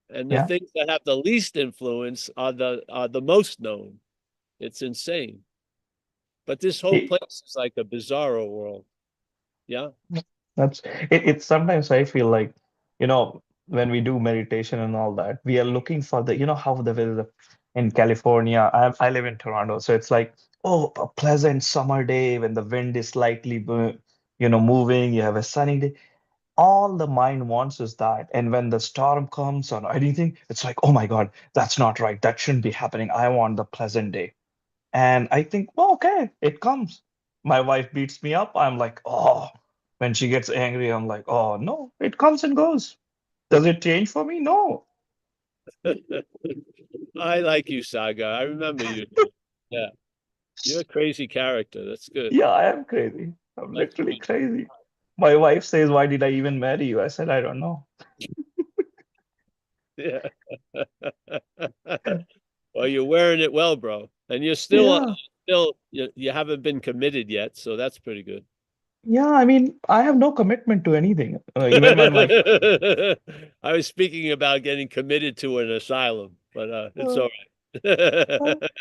And the Yeah. things that have the least influence are the most known. It's insane. But this whole place is like a bizarro world. Yeah. It's sometimes I feel like, when we do meditation and all that, we are looking for how the weather in California. I live in Toronto, so it's like, oh, a pleasant summer day when the wind is slightly, moving, you have a sunny day. All the mind wants is that. And when the storm comes or anything, it's like, oh my God, that's not right. That shouldn't be happening. I want the pleasant day. And I think, well, okay, it comes. My wife beats me up. I'm like, oh, when she gets angry, I'm like, oh, no, it comes and goes. Does it change for me? No. I like you, Saga. I remember you. Yeah. You're a crazy character. That's good. Yeah, I am crazy. I'm Like, literally crazy. My wife says, why did I even marry you? I said, I don't know. yeah. Well, you're wearing it well, bro. And you're still you haven't been committed yet, so that's pretty good. Yeah, I mean, I have no commitment to anything. Even when my I was speaking about getting committed to an asylum, but it's all right.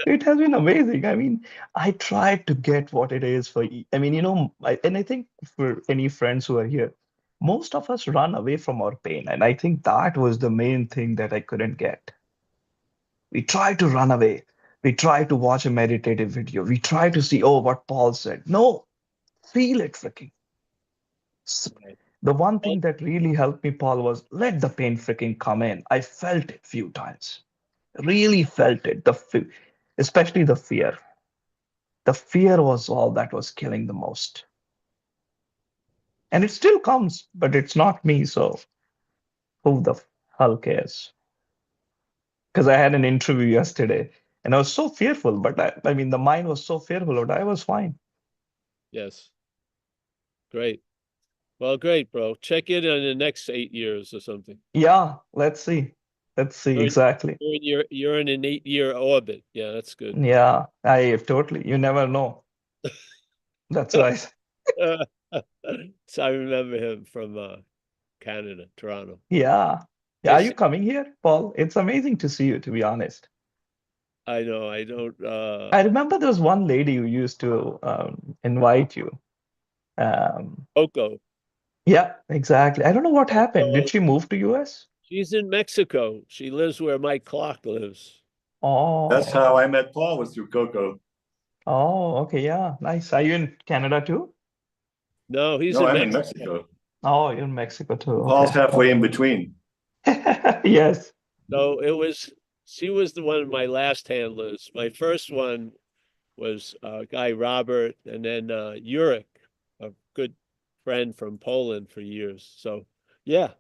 it has been amazing. I mean, I tried to get what it is for. I mean, and I think for any friends who are here, most of us run away from our pain, and I think that was the main thing that I couldn't get. We try to run away. We try to watch a meditative video. We try to see, oh, what Paul said. No, feel it, freaking. The one thing that really helped me, Paul, was let the pain freaking come in. I felt it few times. Really felt it. Especially the fear. The fear was all that was killing the most. And it still comes, but it's not me. So who the hell cares? Because I had an interview yesterday and I was so fearful, but I mean, the mind was so fearful, but I was fine. Yes. Great. Well, great, bro. Check in the next 8 years or something. Yeah, let's see. Let's see. Exactly. You're in an 8-year orbit. Yeah, that's good. Yeah, I totally. You never know. That's right. So I remember him from Canada, Toronto. Yeah. Are you coming here, Paul? It's amazing to see you, to be honest. I know. I don't. I remember there was one lady who used to invite you. Coco. Yeah, exactly. I don't know what happened. Did she move to US? She's in Mexico. She lives where Mike Clark lives. Oh. That's how I met Paul, was through Coco. Oh, okay. Yeah, nice. Are you in Canada too? No, I'm in Mexico. Oh, you're in Mexico too. Paul's Okay. halfway in between. Yes. So she was the one of my last handlers. My first one was guy Robert, and then Urich, a good friend from Poland for years. So yeah,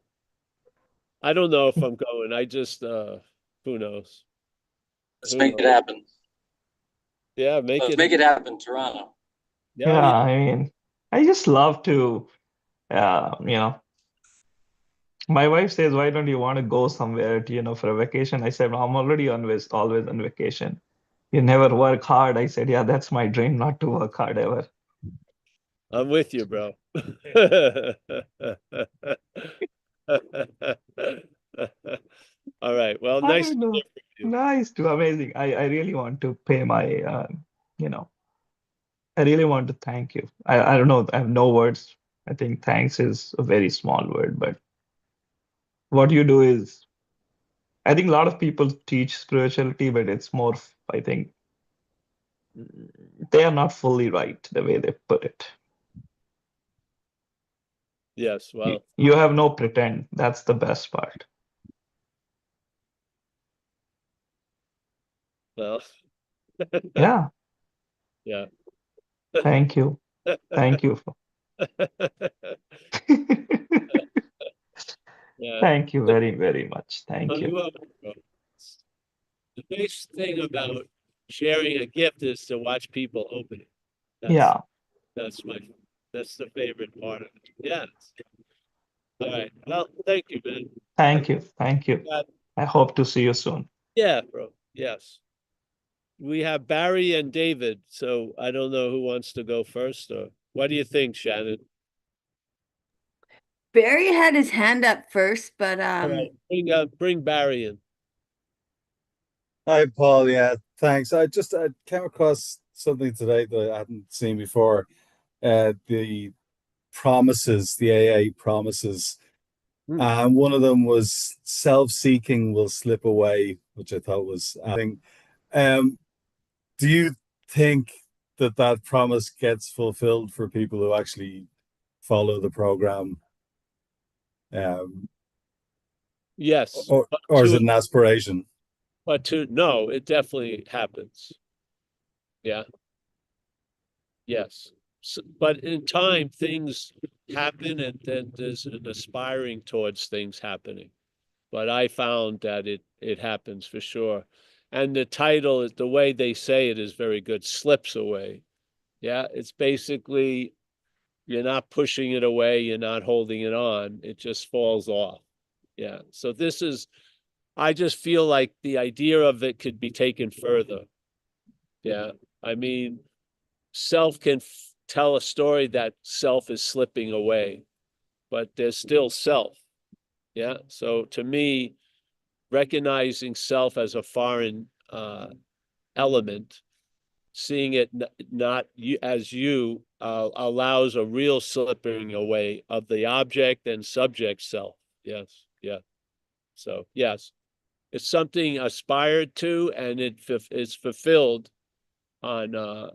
I don't know if I'm going. I just who knows? Let's Who make it knows? happen. Yeah, make Let's it. make it happen, Toronto. Yeah, Yeah, yeah. I mean, I just love to, you know, my wife says, why don't you want to go somewhere, for a vacation? I said, I'm already always on vacation. You never work hard. I said, yeah, that's my dream, not to work hard ever. I'm with you, bro. All right. Well, I nice don't to know. hear from you. Nice to amazing. I really want to pay my, you know, I really want to thank you. I don't know. I have no words. I think thanks is a very small word, but what you do is, I think a lot of people teach spirituality, but it's more, I think, they are not fully right the way they put it. Yes. You, Well, you have no pretend. That's the best part. well. Yeah. Yeah. Thank you. Thank you. Yeah. Thank you very, very much. Oh, Thank you. you're welcome, bro. The nice thing about sharing a gift is to watch people open it. That's Yeah. that's my that's the favorite part of it. Yeah. All right. Well, thank you, man. Thank you. Thank you. Uh, I hope to see you soon. yeah, bro. Yes. We have Barry and David, so I don't know who wants to go first, or what do you think, Shannon? Barry had his hand up first, but All right, bring Barry in. Hi, Paul. Yeah, thanks. I came across something today that I hadn't seen before. The promises, the AA promises. Hmm. And one of them was self-seeking will slip away, which I thought was adding. Um, do you think that that promise gets fulfilled for people who actually follow the program? Um, Yes, or is it an aspiration? no, it definitely happens. Yeah, yes. But in time, things happen, and then there's an aspiring towards things happening. But I found that it happens for sure. And the title is the way they say it is very good, slips away. Yeah, it's basically you're not pushing it away, you're not holding it on, it just falls off. Yeah. So I just feel like the idea of it could be taken further. Yeah. I mean, self can tell a story that self is slipping away, but there's still self. Yeah. So to me, recognizing self as a foreign element, seeing it not you as you allows a real slipping away of the object and subject self. Yes. Yeah. So yes, it's something aspired to, and it's fulfilled on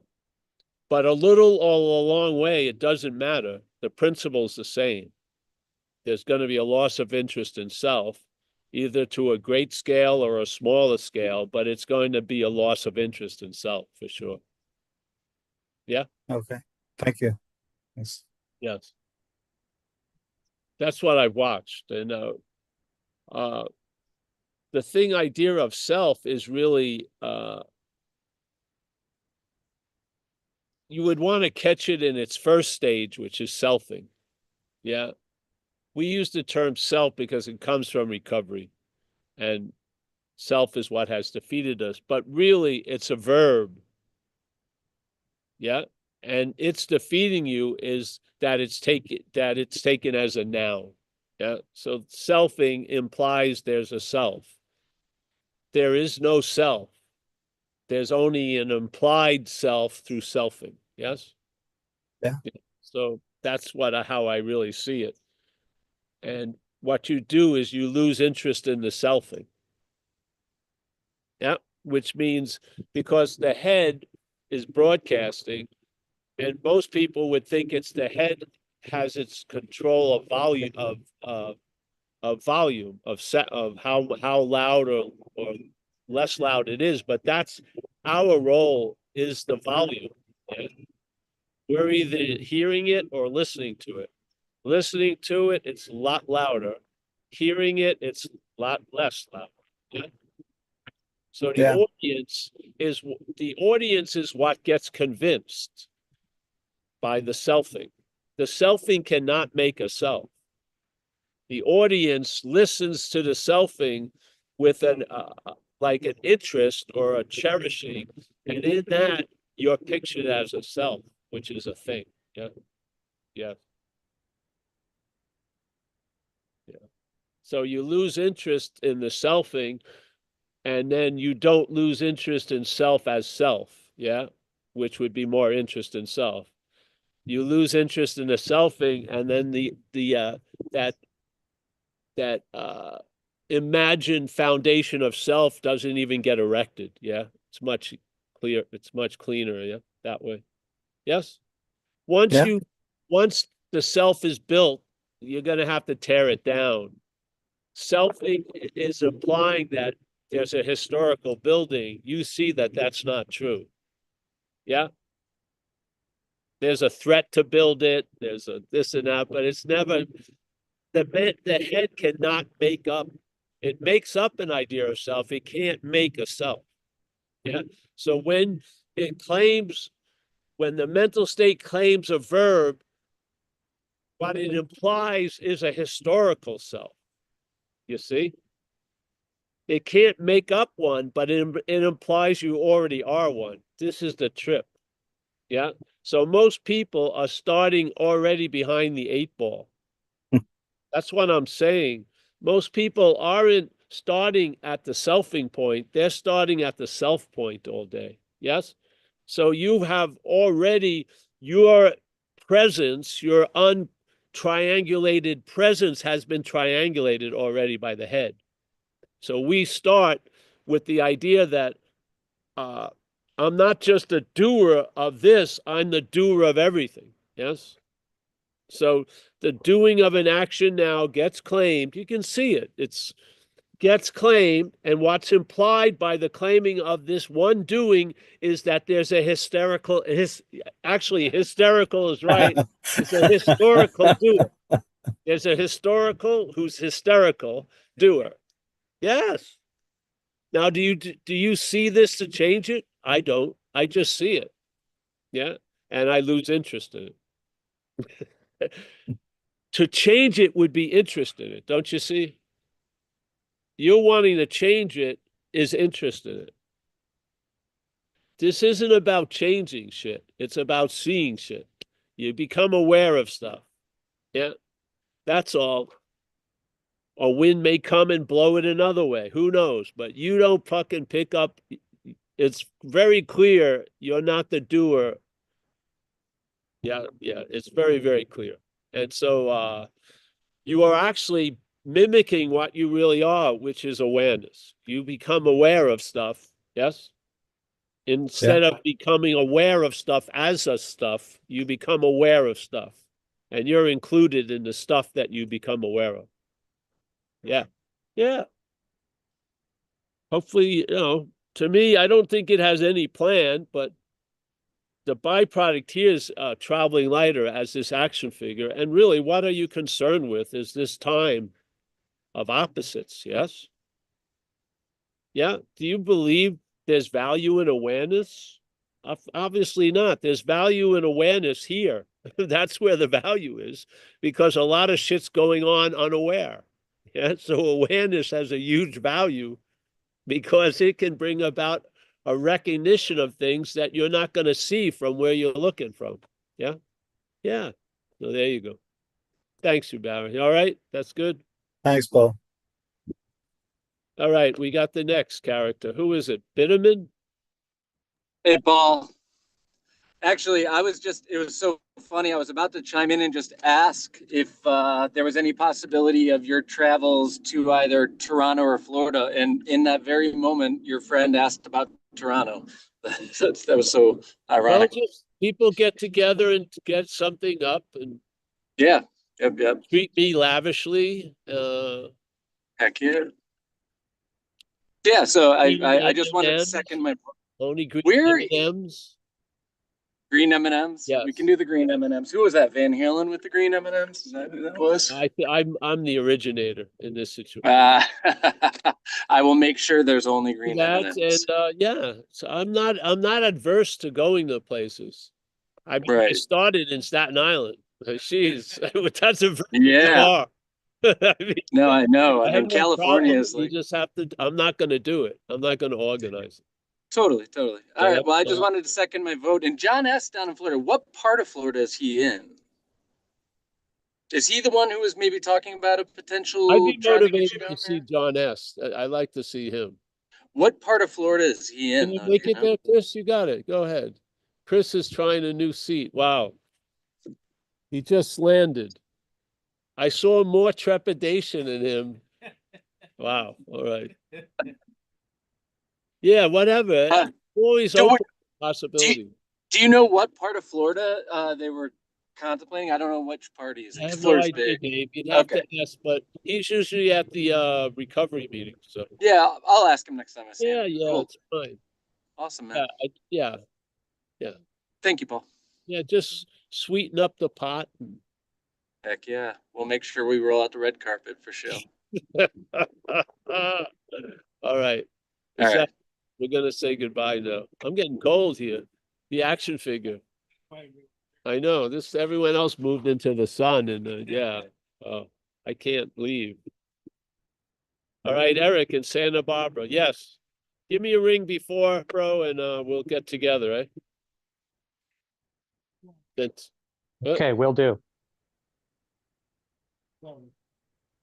but a little or a long way, it doesn't matter. The principle's the same. There's going to be a loss of interest in self, either to a great scale or a smaller scale, but it's going to be a loss of interest in self for sure. Yeah. Okay. Thank you. Thanks. Yes. That's what I've watched. And the thing idea of self is really you would want to catch it in its first stage, which is selfing. Yeah. We use the term self because it comes from recovery, and self is what has defeated us, but really it's a verb. Yeah. And it's defeating you is that it's taken as a noun. Yeah. So selfing implies there's a self. There is no self. There's only an implied self through selfing. Yes. Yeah. So that's how I really see it. And what you do is you lose interest in the selfing. Yeah. Which means because the head is broadcasting, and most people would think it's the head has its control of volume of of volume of how loud or less loud it is, but that's our role is the volume. We're either hearing it or listening to it. Listening to it, it's a lot louder. Hearing it, it's a lot less loud. Yeah? So Yeah. the audience is what gets convinced by the selfing. The selfing cannot make a self. The audience listens to the selfing with an like an interest or a cherishing, and in that you're pictured as a self, which is a thing. Yeah, yeah, yeah. So you lose interest in the selfing, and then you don't lose interest in self as self. Yeah, which would be more interest in self. You lose interest in the selfing, and then that imagined foundation of self doesn't even get erected. Yeah, it's much cleaner. Yeah, that way. Yes. Yeah. Once the self is built, you're gonna have to tear it down. Selfing is implying that there's a historical building. You see that that's not true. Yeah. There's a threat to build it. There's a this and that, but it's never the head cannot make up. It makes up an idea of self. It can't make a self. Yeah. So when the mental state claims a verb, what it implies is a historical self. You see? It can't make up one, but it implies you already are one. This is the trip. Yeah. So most people are starting already behind the 8 ball. That's what I'm saying. Most people aren't starting at the selfing point. They're starting at the self point all day. Yes. So you have already your presence, your untriangulated presence has been triangulated already by the head. So we start with the idea that I'm not just a doer of this, I'm the doer of everything. Yes. So the doing of an action now gets claimed. You can see it. It's gets claimed. And what's implied by the claiming of this one doing is that there's a hysterical, actually hysterical is right. It's a historical doer. There's a historical who's hysterical doer. Yes. Now, do you see this to change it? I don't. I just see it. Yeah. And I lose interest in it. To change it would be interest in it, don't you see? You're wanting to change it is interest in it. This isn't about changing shit. It's about seeing shit. You become aware of stuff. Yeah, that's all. A wind may come and blow it another way. Who knows? But you don't fucking pick up. It's very clear you're not the doer. Yeah, it's very, very clear. And so you are actually mimicking what you really are, which is awareness. You become aware of stuff, yes? Instead of becoming aware of stuff as a stuff, you become aware of stuff. And you're included in the stuff that you become aware of. Yeah. Yeah. Hopefully, to me, I don't think it has any plan, but the byproduct here is traveling lighter as this action figure. And really, what are you concerned with is this time of opposites, yes? Yeah. Do you believe there's value in awareness? Obviously not. There's value in awareness here. That's where the value is, because a lot of shit's going on unaware. Yeah. So awareness has a huge value because it can bring about a recognition of things that you're not going to see from where you're looking from. Yeah. Yeah. So there you go. Thanks, you, Barry. All right. That's good. Thanks, Paul. All right. We got the next character. Who is it? Bitterman? Hey, Paul. Actually, it was so funny. I was about to chime in and just ask if there was any possibility of your travels to either Toronto or Florida. And in that very moment, your friend asked about Toronto. That was so ironic. Well, just people get together and get something up. And yeah, Yep. Treat me lavishly. Heck yeah. Yeah, so Green I just wanted to M&Ms. second my Only green Where M&Ms. green M&Ms. Yes. We can do the green M&Ms. Who was that? Van Halen with the green M&Ms? Is that who that was? I'm the originator in this situation. I will make sure there's only green That M&Ms. and yeah, so I'm not adverse to going to places. I mean, I Right. started in Staten Island. Jeez, that's a very Yeah. far. I mean, No, I know. I have And no California problem. is You like just have to. I'm not going to do it. I'm not going to organize it. totally. All Yeah, right. Well, I just wanted to second my vote. And John S. down in Florida, what part of Florida is he in? Is he the one who was maybe talking about a I'd potential be driving issue motivated down to see there? John S. I like to see him. What part of Florida is he Can in, you though? Do make you it know? there, Chris? You got it. Go ahead. Chris is trying a new seat. Wow. He just landed. I saw more trepidation in him. Wow. All right. Yeah, whatever. Always So open what, possibility. do you know what part of Florida they were contemplating? I don't know which part he's in. I have no Florida's idea, big. Dave. You'd have Okay. to ask, but he's usually at the recovery meeting. So Yeah, I'll ask him next time I see him. yeah, Cool. it's fine. Awesome, man. Yeah, Thank you, Paul. yeah. Just sweeten up the pot. Heck yeah. We'll make sure we roll out the red carpet for sure. All right. All right. We're gonna say goodbye now. I'm getting cold here. The action figure. I know this. Everyone else moved into the sun, and yeah, I can't leave. All right, Eric in Santa Barbara. Yes, give me a ring before, bro, and we'll get together. Eh? That's. Okay, will do.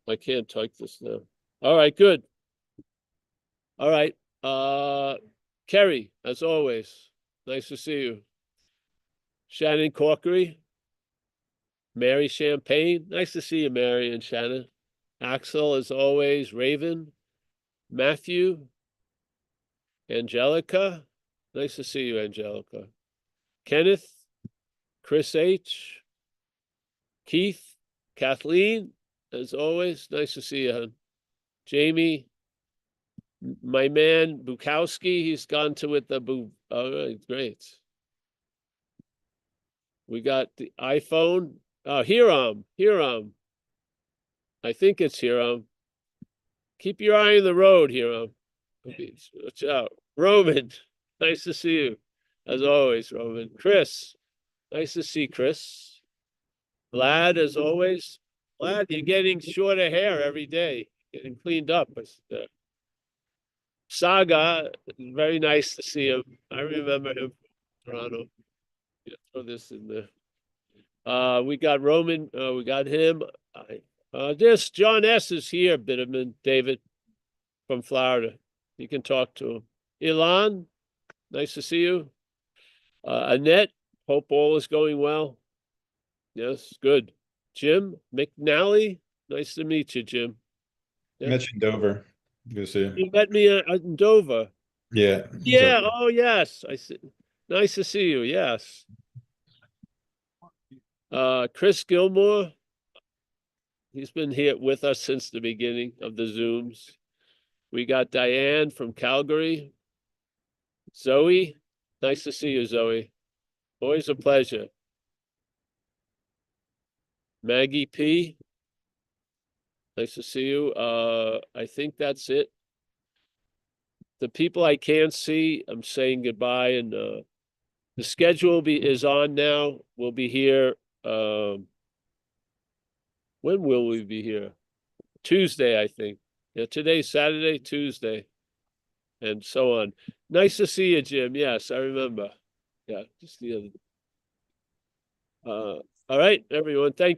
I can't type this now. All right, good. All right. Kerry, as always, nice to see you. Shannon Corkery, Mary Champagne, nice to see you, Mary and Shannon. Axel, as always, Raven, Matthew, Angelica, nice to see you, Angelica. Kenneth, Chris H, Keith, Kathleen, as always, nice to see you, hon. Jamie, my man Bukowski, he's gone to with the all right, great. We got the iPhone. Oh, Hiram. I think it's Hiram. Keep your eye on the road, Hiram. Watch out. Roman, nice to see you. As always, Roman. Chris, nice to see Chris. Vlad, as always. Vlad, you're getting shorter hair every day. Getting cleaned up. Saga, very nice to see him. I remember him from Toronto. Yeah, throw this in there. We got Roman, we got him. This John S is here, Bitterman, David, from Florida. You can talk to him. Ilan, nice to see you. Annette, hope all is going well. Yes, good. Jim McNally, nice to meet you, Jim. You mentioned Dover. Good to see you. You met me in Dover. Yeah. Yeah. Oh, yes. I see. Nice to see you. Yes. Chris Gilmore. He's been here with us since the beginning of the Zooms. We got Diane from Calgary. Zoe. Nice to see you, Zoe. Always a pleasure. Maggie P. Nice to see you. I think that's it. The people I can't see, I'm saying goodbye, and the schedule is on now. We'll be here. When will we be here? Tuesday, I think. Yeah, today's Saturday, Tuesday, and so on. Nice to see you, Jim. Yes, I remember. Yeah, just the other. All right, everyone. Thank you.